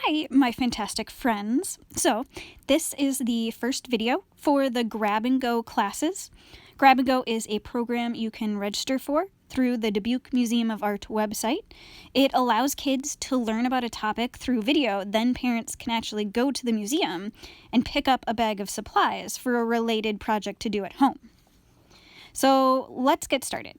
Hi, my fantastic friends. So, this is the first video for the Grab and Go classes. Grab and Go is a program you can register for through the Dubuque Museum of Art website. It allows kids to learn about a topic through video, then parents can actually go to the museum and pick up a bag of supplies for a related project to do at home. So, let's get started.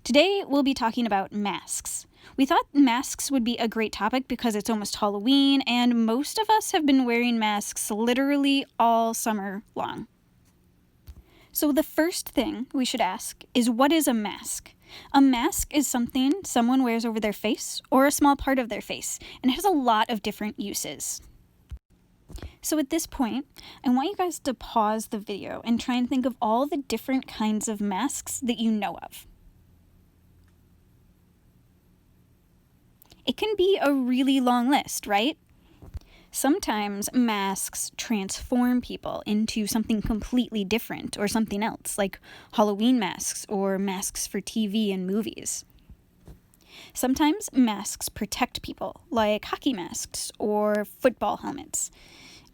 Today, we'll be talking about masks. We thought masks would be a great topic because it's almost Halloween, and most of us have been wearing masks literally all summer long. So the first thing we should ask is, what is a mask? A mask is something someone wears over their face or a small part of their face, and it has a lot of different uses. So at this point, I want you guys to pause the video and try and think of all the different kinds of masks that you know of. It can be a really long list, right? Sometimes masks transform people into something completely different or something else, like Halloween masks or masks for TV and movies. Sometimes masks protect people, like hockey masks or football helmets.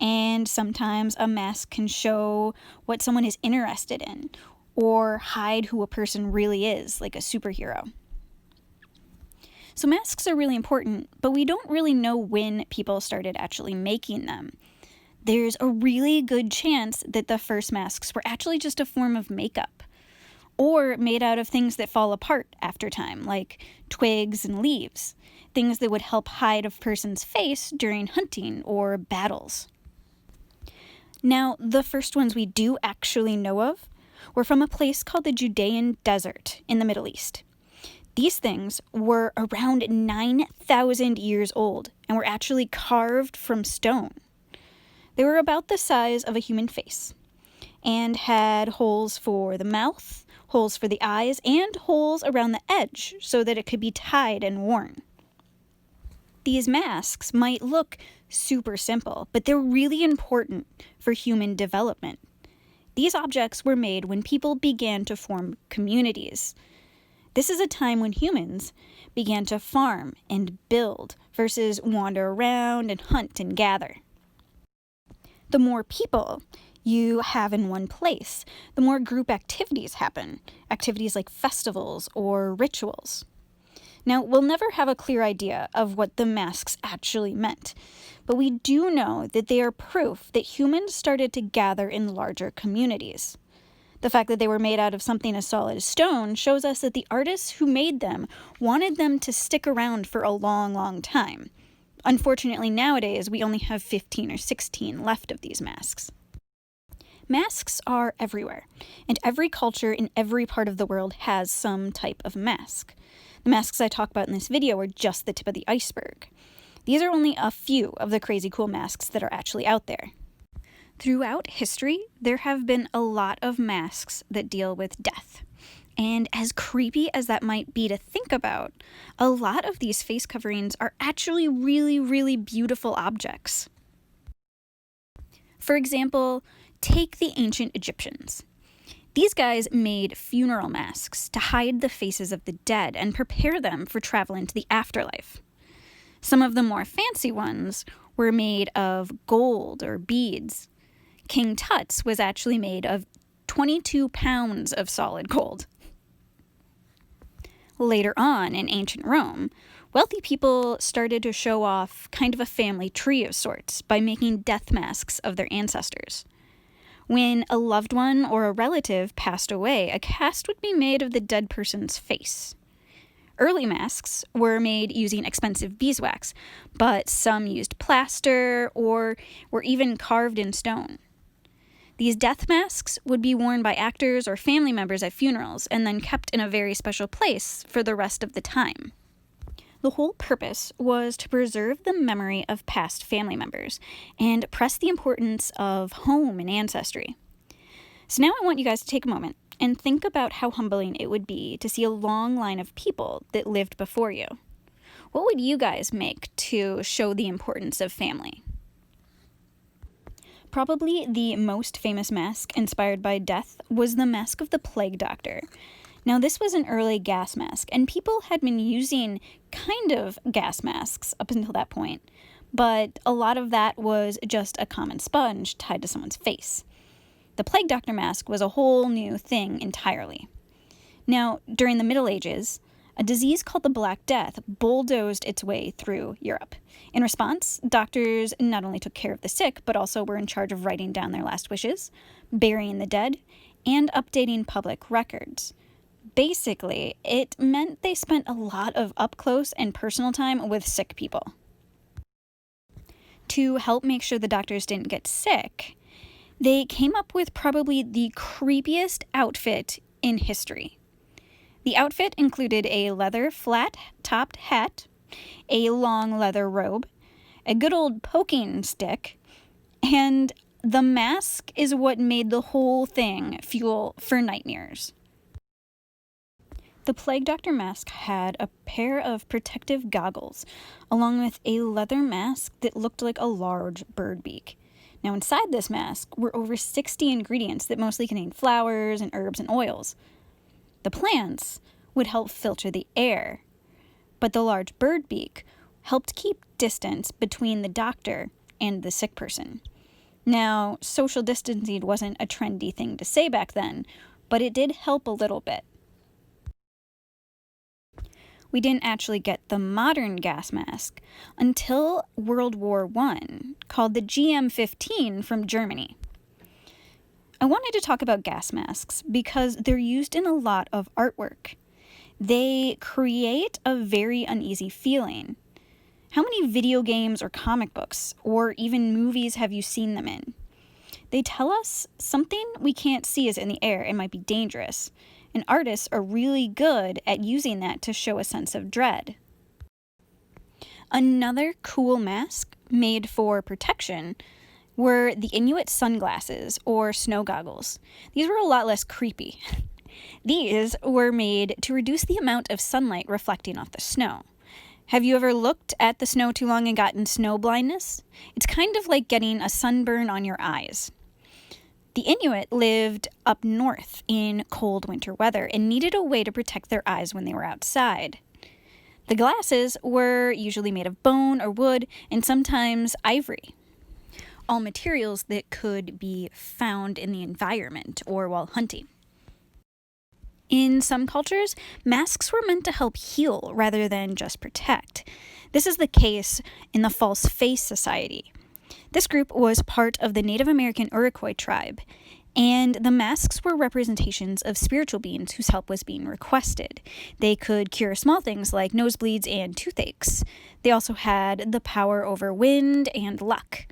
And sometimes a mask can show what someone is interested in or hide who a person really is, like a superhero. So masks are really important, but we don't really know when people started actually making them. There's a really good chance that the first masks were actually just a form of makeup, or made out of things that fall apart after time, like twigs and leaves, things that would help hide a person's face during hunting or battles. Now, the first ones we do actually know of were from a place called the Judean Desert in the Middle East. These things were around 9,000 years old and were actually carved from stone. They were about the size of a human face and had holes for the mouth, holes for the eyes, and holes around the edge so that it could be tied and worn. These masks might look super simple, but they're really important for human development. These objects were made when people began to form communities. This is a time when humans began to farm and build versus wander around and hunt and gather. The more people you have in one place, the more group activities happen, activities like festivals or rituals. Now, we'll never have a clear idea of what the masks actually meant, but we do know that they are proof that humans started to gather in larger communities. The fact that they were made out of something as solid as stone shows us that the artists who made them wanted them to stick around for a long, long time. Unfortunately, nowadays, we only have 15 or 16 left of these masks. Masks are everywhere, and every culture in every part of the world has some type of mask. The masks I talk about in this video are just the tip of the iceberg. These are only a few of the crazy cool masks that are actually out there. Throughout history, there have been a lot of masks that deal with death. And as creepy as that might be to think about, a lot of these face coverings are actually really, really beautiful objects. For example, take the ancient Egyptians. These guys made funeral masks to hide the faces of the dead and prepare them for travel into the afterlife. Some of the more fancy ones were made of gold or beads. King Tut's was actually made of 22 pounds of solid gold. Later on, in ancient Rome, wealthy people started to show off kind of a family tree of sorts by making death masks of their ancestors. When a loved one or a relative passed away, a cast would be made of the dead person's face. Early masks were made using expensive beeswax, but some used plaster or were even carved in stone. These death masks would be worn by actors or family members at funerals and then kept in a very special place for the rest of the time. The whole purpose was to preserve the memory of past family members and press the importance of home and ancestry. So now I want you guys to take a moment and think about how humbling it would be to see a long line of people that lived before you. What would you guys make to show the importance of family? Probably the most famous mask inspired by death was the mask of the plague doctor. Now, this was an early gas mask, and people had been using kind of gas masks up until that point, but a lot of that was just a common sponge tied to someone's face. The plague doctor mask was a whole new thing entirely. Now, during the Middle Ages, a disease called the Black Death bulldozed its way through Europe. In response, doctors not only took care of the sick, but also were in charge of writing down their last wishes, burying the dead, and updating public records. Basically, it meant they spent a lot of up-close and personal time with sick people. To help make sure the doctors didn't get sick, they came up with probably the creepiest outfit in history. The outfit included a leather flat-topped hat, a long leather robe, a good old poking stick, and the mask is what made the whole thing fuel for nightmares. The plague doctor mask had a pair of protective goggles, along with a leather mask that looked like a large bird beak. Now, inside this mask were over 60 ingredients that mostly contained flowers and herbs and oils. The plants would help filter the air, but the large bird beak helped keep distance between the doctor and the sick person. Now, social distancing wasn't a trendy thing to say back then, but it did help a little bit. We didn't actually get the modern gas mask until World War I, called the GM-15 from Germany. I wanted to talk about gas masks because they're used in a lot of artwork. They create a very uneasy feeling. How many video games or comic books or even movies have you seen them in? They tell us something we can't see is in the air and might be dangerous. And artists are really good at using that to show a sense of dread. Another cool mask made for protection were the Inuit Sunglasses or snow goggles. These were a lot less creepy. These were made to reduce the amount of sunlight reflecting off the snow. Have you ever looked at the snow too long and gotten snow blindness? It's kind of like getting a sunburn on your eyes. The Inuit lived up north in cold winter weather and needed a way to protect their eyes when they were outside. The glasses were usually made of bone or wood and sometimes ivory, all materials that could be found in the environment or while hunting. In some cultures, masks were meant to help heal rather than just protect. This is the case in the False Face Society. This group was part of the Native American Iroquois tribe, and the masks were representations of spiritual beings whose help was being requested. They could cure small things like nosebleeds and toothaches. They also had the power over wind and luck.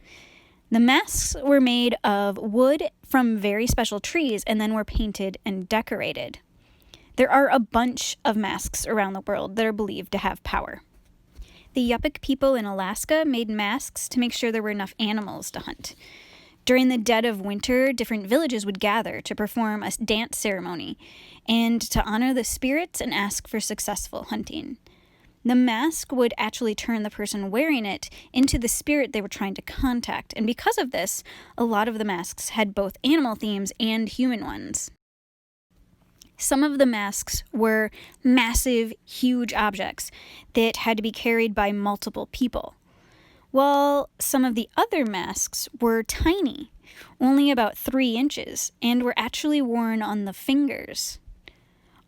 The masks were made of wood from very special trees and then were painted and decorated. There are a bunch of masks around the world that are believed to have power. The Yupik people in Alaska made masks to make sure there were enough animals to hunt. During the dead of winter, different villages would gather to perform a dance ceremony and to honor the spirits and ask for successful hunting. The mask would actually turn the person wearing it into the spirit they were trying to contact, and because of this, a lot of the masks had both animal themes and human ones. Some of the masks were massive, huge objects that had to be carried by multiple people, while some of the other masks were tiny, only about 3 inches, and were actually worn on the fingers.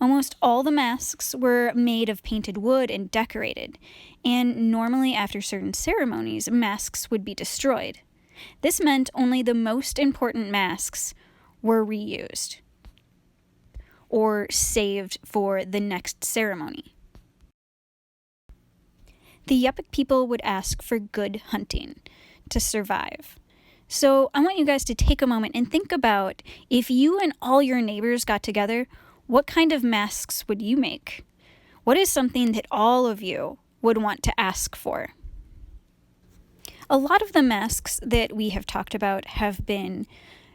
Almost all the masks were made of painted wood and decorated, and normally after certain ceremonies, masks would be destroyed. This meant only the most important masks were reused or saved for the next ceremony. The Yupik people would ask for good hunting to survive. So I want you guys to take a moment and think about if you and all your neighbors got together, what kind of masks would you make? What is something that all of you would want to ask for? A lot of the masks that we have talked about have been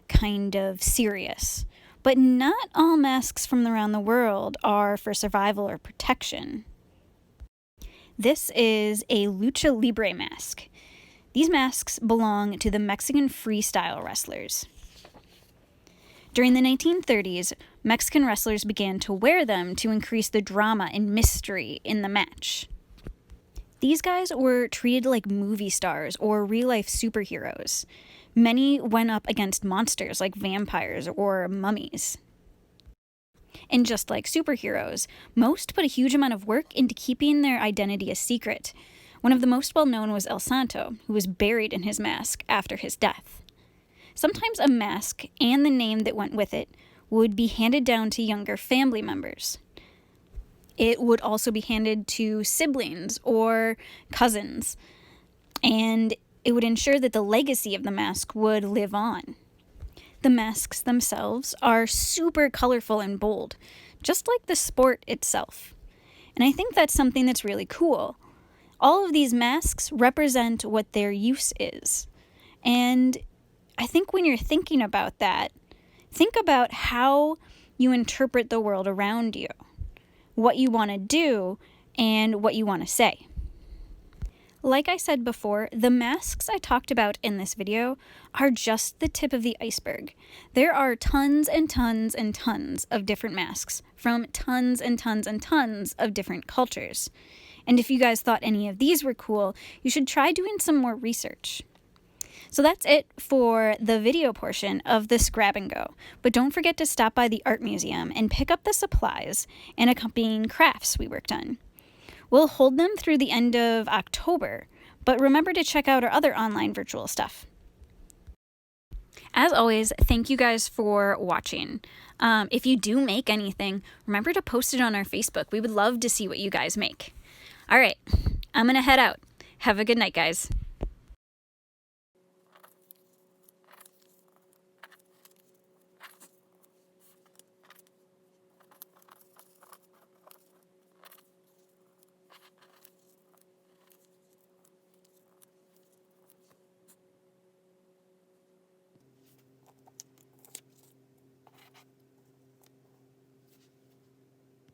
kind of serious. But not all masks from around the world are for survival or protection. This is a Lucha Libre mask. These masks belong to the Mexican freestyle wrestlers. During the 1930s, Mexican wrestlers began to wear them to increase the drama and mystery in the match. These guys were treated like movie stars or real-life superheroes. Many went up against monsters like vampires or mummies. And just like superheroes, most put a huge amount of work into keeping their identity a secret. One of the most well-known was El Santo, who was buried in his mask after his death. Sometimes a mask and the name that went with it would be handed down to younger family members. It would also be handed to siblings or cousins, and it would ensure that the legacy of the mask would live on. The masks themselves are super colorful and bold, just like the sport itself. And I think that's something that's really cool. All of these masks represent what their use is. And I think when you're thinking about that, think about how you interpret the world around you, what you want to do, and what you want to say. Like I said before, the masks I talked about in this video are just the tip of the iceberg. There are tons and tons and tons of different masks from tons and tons and tons of different cultures. And if you guys thought any of these were cool, you should try doing some more research. So that's it for the video portion of this grab and go. But don't forget to stop by the art museum and pick up the supplies and accompanying crafts we worked on. We'll hold them through the end of October, but remember to check out our other online virtual stuff. As always, thank you guys for watching. If you do make anything, remember to post it on our Facebook. We would love to see what you guys make. All right, I'm going to head out. Have a good night, guys.